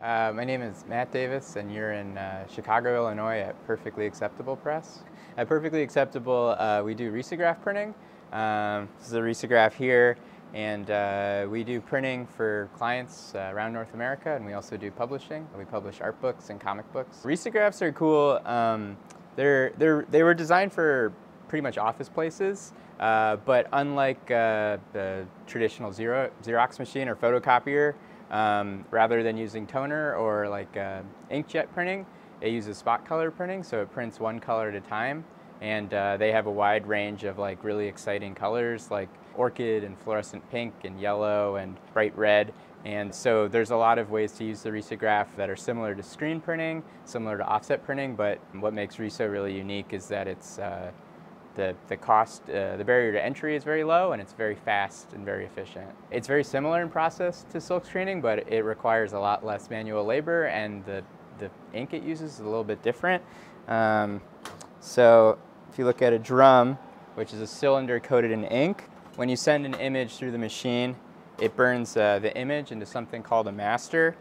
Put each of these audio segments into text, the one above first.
My name is Matt Davis, and you're in Chicago, Illinois at Perfectly Acceptable Press. At Perfectly Acceptable, we do risograph printing. This is a risograph here, and we do printing for clients around North America, and we also do publishing. We publish art books and comic books. Risographs are cool. They were designed for pretty much office places, but unlike the traditional Xerox machine or photocopier, rather than using toner or like inkjet printing, it uses spot color printing, so it prints one color at a time. And they have a wide range of like really exciting colors like orchid and fluorescent pink and yellow and bright red. And so there's a lot of ways to use the risograph that are similar to screen printing, similar to offset printing, but what makes riso really unique is that it's the cost, the barrier to entry is very low, and it's very fast and very efficient. It's very similar in process to silk screening, but it requires a lot less manual labor, and the ink it uses is a little bit different. So if you look at a drum, which is a cylinder coated in ink, when you send an image through the machine, it burns the image into something called a master,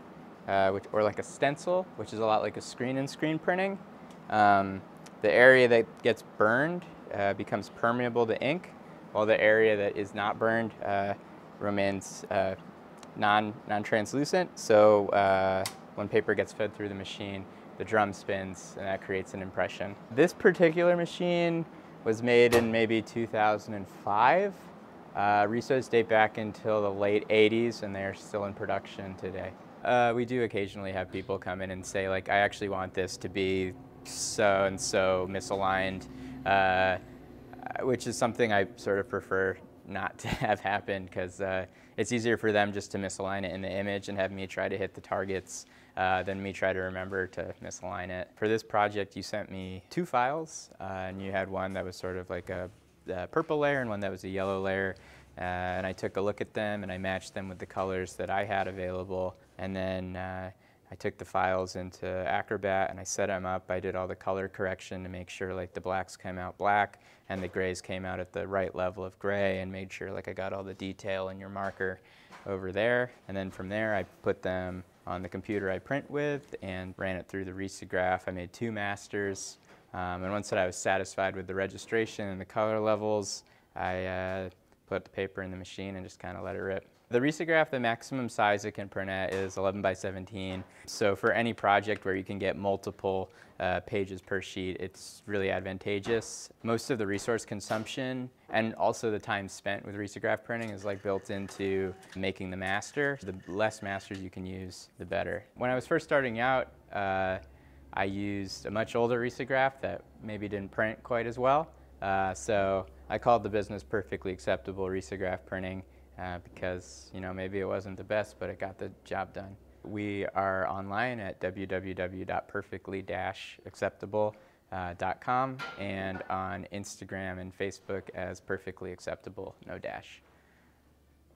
or like a stencil, which is a lot like a screen printing. The area that gets burned becomes permeable to ink, while the area that is not burned remains non-translucent. So when paper gets fed through the machine, the drum spins, and that creates an impression. This particular machine was made in maybe 2005. Risos date back until the late 80s, and they're still in production today. We do occasionally have people come in and say, like, I actually want this to be so-and-so misaligned, which is something I sort of prefer not to have happen, because it's easier for them just to misalign it in the image and have me try to hit the targets than me try to remember to misalign it. For this project, you sent me two files, and you had one that was sort of like a purple layer and one that was a yellow layer. And I took a look at them and I matched them with the colors that I had available. And then I took the files into Acrobat and I set them up. I did all the color correction to make sure like the blacks came out black and the grays came out at the right level of gray, and made sure like I got all the detail in your marker over there. And then from there I put them on the computer I print with and ran it through the risograph. I made two masters. And once that I was satisfied with the registration and the color levels, I put the paper in the machine and just kind of let it rip. The risograph, the maximum size it can print at is 11 by 17. So for any project where you can get multiple pages per sheet, it's really advantageous. Most of the resource consumption and also the time spent with risograph printing is like built into making the master. The less masters you can use, the better. When I was first starting out, I used a much older risograph that maybe didn't print quite as well. So I called the business Perfectly Acceptable Risograph Printing because, you know, maybe it wasn't the best, but it got the job done. We are online at www.perfectly-acceptable.com and on Instagram and Facebook as Perfectly Acceptable, no dash.